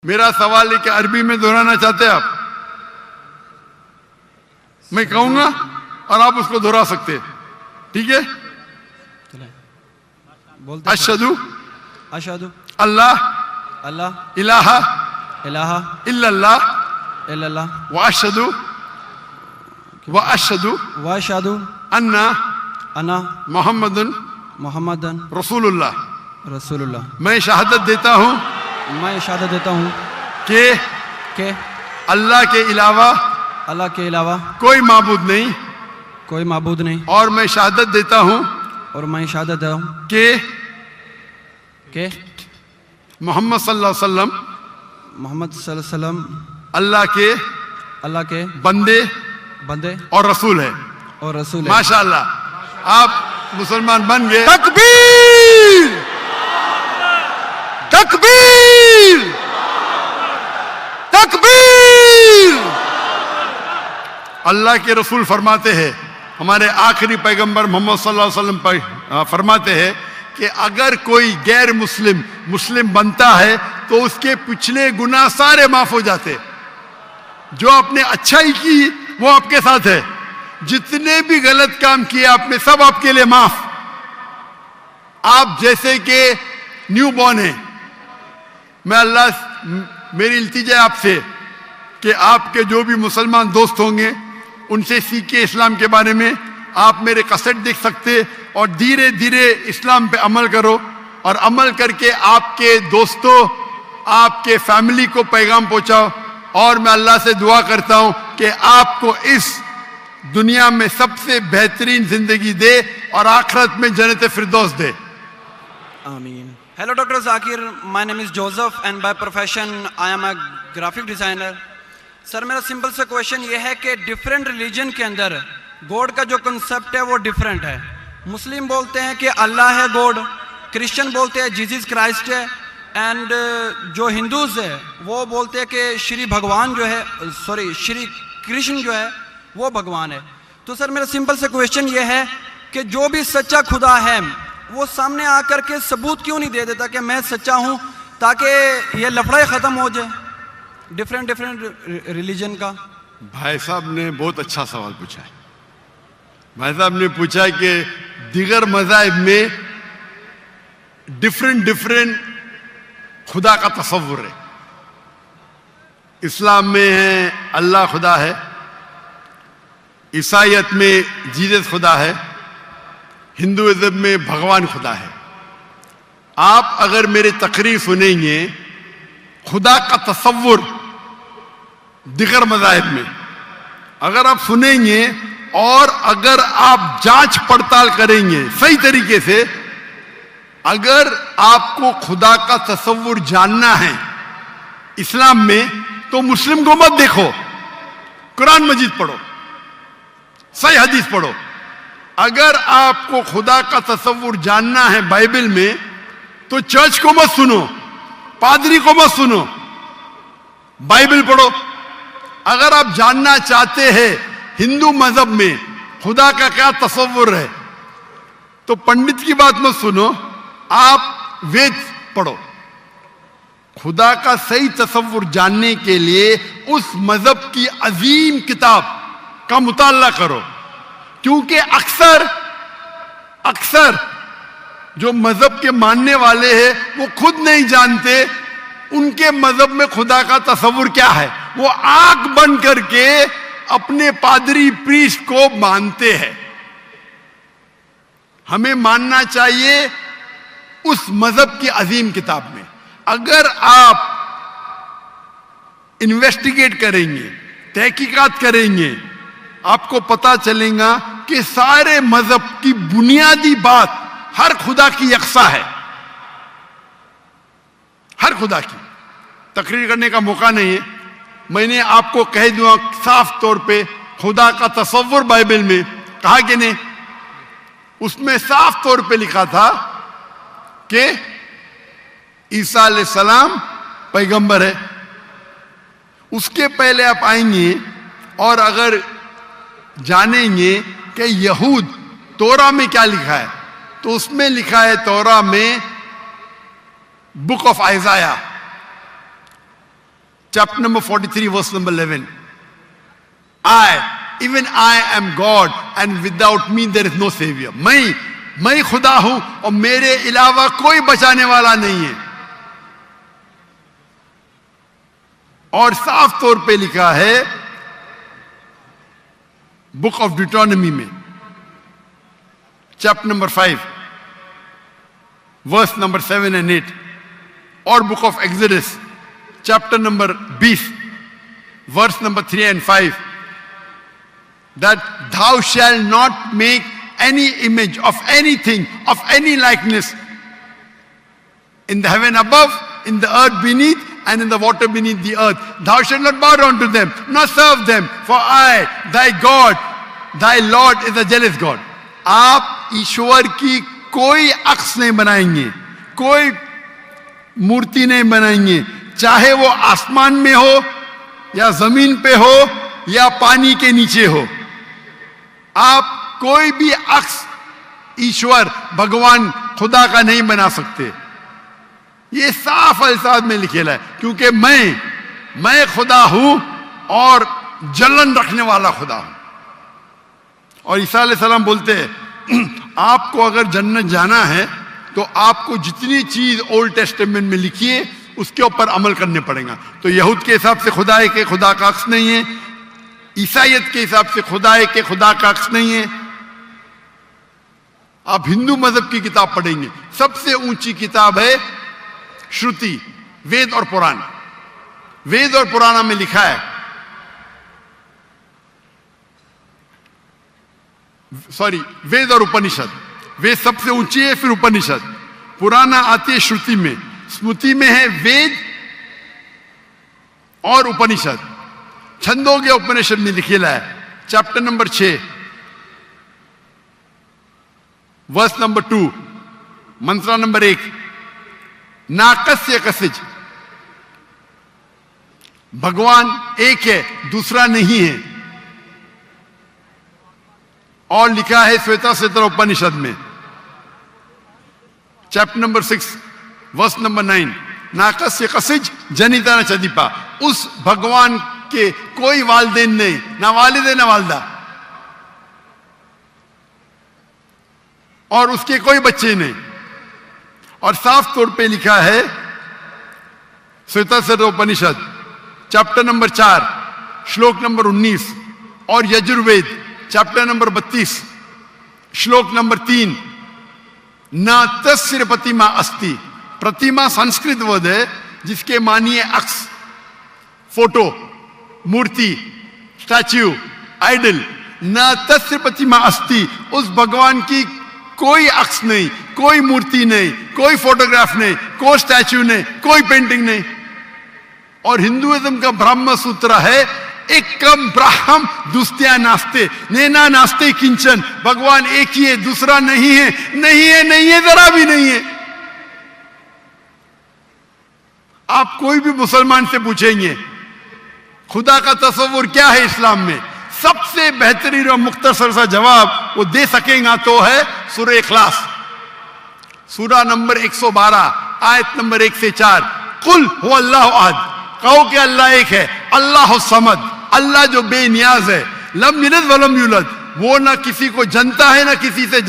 मेरा सवाल है कि अरबी में दोहराना चाहते हैं आप? मैं कहूंगा और आप उसको दोहरा सकते हैं, ठीक है? अशहदु अशहदु अल्लाह अल्लाह इलाहा इलाहा इल्लल्लाह इल्लल्लाह व अशहदु व अशहदु अन्ना अन्ना मोहम्मदुन मुहम्मदन रसूलुल्लाह। रसूलुल्लाह। मैं शहादत देता हूँ मैं शहादत देता हूँ कि अल्लाह के अलावा कोई माबूद नहीं, कोई माबूद नहीं, और मैं शहादत देता हूँ और मैं शहादत देता हूँ कि मोहम्मद सल्लल्लाहु अलैहि वसल्लम मोहम्मद सल्लल्लाहु अलैहि वसल्लम अल्लाह के बंदे और रसूल है। और रसूल है। माशाअल्लाह, आप मुसलमान बन गए। तकबीर तकबीर तकबीर। अल्लाह के रसूल फरमाते हैं, हमारे आखिरी पैगंबर मोहम्मद सल्लल्लाहु अलैहि वसल्लम फरमाते हैं कि अगर कोई गैर मुस्लिम बनता है तो उसके पिछले गुनाह सारे माफ हो जाते। जो आपने अच्छाई की वो आपके साथ है, जितने भी गलत काम किए आपने सब आपके लिए माफ। आप जैसे कि न्यू बॉर्न है, मैं अल्लाह मेरी इल्तिजा है आपसे कि आपके जो भी मुसलमान दोस्त होंगे उनसे सीखे इस्लाम के बारे में। आप मेरे कैसेट देख सकते और धीरे धीरे इस्लाम पे अमल करो, और अमल करके आपके दोस्तों आपके फैमिली को पैगाम पहुंचाओ। और मैं अल्लाह से दुआ करता हूं कि आपको इस दुनिया में सबसे बेहतरीन जिंदगी दे और आखिरत में जन्नत फिरदौस दे। आमीन। Hello Dr. Zakir, my name is Joseph and by profession I am a graphic designer. Sir मेरा सिंपल सा क्वेश्चन ये है कि डिफरेंट रिलीजन के अंदर गॉड का जो कंसेप्ट है वो डिफरेंट है। मुस्लिम बोलते हैं कि अल्लाह है गॉड, क्रिश्चियन बोलते हैं जीसस क्राइस्ट है, एंड जो हिंदूज है वो बोलते हैं कि श्री भगवान जो है श्री कृष्ण जो है वो भगवान है। तो सर मेरा सिंपल सा क्वेश्चन ये है कि जो भी सच्चा खुदा है वो सामने आकर के सबूत क्यों नहीं दे देता कि मैं सच्चा हूं, ताकि ये लफड़ा खत्म हो जाए डिफरेंट रिलीजन का। भाई साहब ने बहुत अच्छा सवाल पूछा है। भाई साहब ने पूछा कि दीगर मज़ाहिब में डिफरेंट खुदा का तसव्वुर है। इस्लाम में है अल्लाह खुदा है, ईसाईयत में जीसस खुदा है, हिंदुइज्म में भगवान खुदा है। आप अगर मेरी तकरीर सुनेंगे खुदा का तसव्वुर दिगर मज़ाहिब में अगर आप सुनेंगे और अगर आप जांच पड़ताल करेंगे सही तरीके से, अगर आपको खुदा का तसव्वुर जानना है इस्लाम में तो मुस्लिम को मत देखो, कुरान मजीद पढ़ो, सही हदीस पढ़ो। अगर आपको खुदा का तसव्वुर जानना है बाइबल में तो चर्च को मत सुनो, पादरी को मत सुनो, बाइबल पढ़ो। अगर आप जानना चाहते हैं हिंदू मजहब में खुदा का क्या तसव्वुर है तो पंडित की बात मत सुनो, आप वेद पढ़ो। खुदा का सही तसव्वुर जानने के लिए उस मजहब की अजीम किताब का मुताला करो, क्योंकि अक्सर जो मजहब के मानने वाले हैं वो खुद नहीं जानते उनके मजहब में खुदा का तसव्वुर क्या है। वो आंख बंद करके अपने पादरी प्रीस्ट को मानते हैं। हमें मानना चाहिए उस मजहब की अजीम किताब में। अगर आप इन्वेस्टिगेट करेंगे, तहकीकात करेंगे, आपको पता चलेगा कि सारे मजहब की बुनियादी बात हर खुदा की यकसा है। हर खुदा की तकरीर करने का मौका नहीं है, मैंने आपको कह दूंगा साफ तौर पे खुदा का तसव्वुर बाइबल में कहा कि नहीं, उसमें साफ तौर पे लिखा था कि ईसा अलैहिस्सलाम पैगंबर है। उसके पहले आप आएंगे और अगर जानेंगे कि यहूद तोरा में क्या लिखा है तो उसमें लिखा है तोरा में book of आइजाया chapter number 43, verse number 11. Even I am God, and without me there is no savior. मैं खुदा हूं और मेरे अलावा कोई बचाने वाला नहीं है. और साफ तौर पे लिखा है बुक ऑफ ड्यूटोनॉमी में, chapter number 5, verse number 7 and 8, और book of Exodus chapter number 20, verse number 3 and 5, that thou shalt not make any image of anything, of any likeness, in the heaven above, in the earth beneath, and in the water beneath the earth. Thou shalt not bow down to them, nor serve them, for I, thy God, thy Lord, is a jealous God. आप ईश्वर की कोई अक्स नहीं बनाएंगे, कोई मूर्ति नहीं बनाएंगे, चाहे वो आसमान में हो या जमीन पे हो या पानी के नीचे हो. आप कोई भी अक्स ईश्वर भगवान खुदा का नहीं बना सकते. ये साफ अल्फाज में लिखेला है, क्योंकि मैं खुदा हूं और जलन रखने वाला खुदा हूं. और ईसा अलैहिस्सलाम बोलते हैं आपको अगर जन्नत जाना है तो आपको जितनी चीज ओल्ड टेस्टामेंट में लिखी है उसके ऊपर अमल करने पड़ेगा. तो यहूद के हिसाब से खुदा है कि खुदा का अक्स नहीं है, ईसाइयत के हिसाब से खुदा है कि खुदा का अक्स नहीं है. आप हिंदू मजहब की किताब पढ़ेंगे, सबसे ऊंची किताब है श्रुति, वेद और पुराण. वेद और पुराण में लिखा है, सॉरी, वेद और उपनिषद. वेद सबसे ऊंची है, फिर उपनिषद. पुराना आती है श्रुति में, स्मृति में है वेद और उपनिषद. छंदोग्य उपनिषद में लिखेला है, चैप्टर नंबर 6, वर्स नंबर 2, मंत्र नंबर 1, नाकस्य कसिज, भगवान एक है, दूसरा नहीं है. और लिखा है श्वेता उपनिषद में, चैप्टर नंबर 6, वर्स नंबर 9, नाकस्य कसिज जनिता न चदीपा. उस भगवान के कोई वालिदैन नहीं, ना वालिद ना वालदा, और उसके कोई बच्चे नहीं. और साफ तौर पे लिखा है श्वेता उपनिषद चैप्टर नंबर 4 श्लोक नंबर 19, और यजुर्वेद चैप्टर नंबर 32 श्लोक नंबर 3, न तस्य प्रतिमा अस्ति. प्रतिमा संस्कृत वर्ड है जिसके मानिए अक्स, फोटो, मूर्ति, स्टैच्यू, आइडल. न तस्य प्रतिमा अस्ति, उस भगवान की कोई अक्स नहीं, कोई मूर्ति नहीं, कोई फोटोग्राफ नहीं, कोई स्टैच्यू नहीं, कोई पेंटिंग नहीं. और हिंदुइज्म का ब्रह्म सूत्र है, एकम ब्रह्म दुस्त्या नास्ते, नैना नास्ते किंचन. भगवान एक ही है, दूसरा नहीं है, नहीं है, नहीं है, जरा भी नहीं है. आप कोई भी मुसलमान से पूछेंगे खुदा का तस्वुर क्या है इस्लाम में, सबसे बेहतरीन और मुख्तसर सा जवाब वो दे सकेगा तो है सूरह इखलास, सूरा नंबर 112, आयत नंबर 1 से 4. कुल हु अल्लाहु अहद, कहो कि अल्लाह एक है, अल्लाह समद, अल्लाह जो बेनियाज है, लम यलिद वलम यूलद, वो ना किसी को जनता है ना किसी से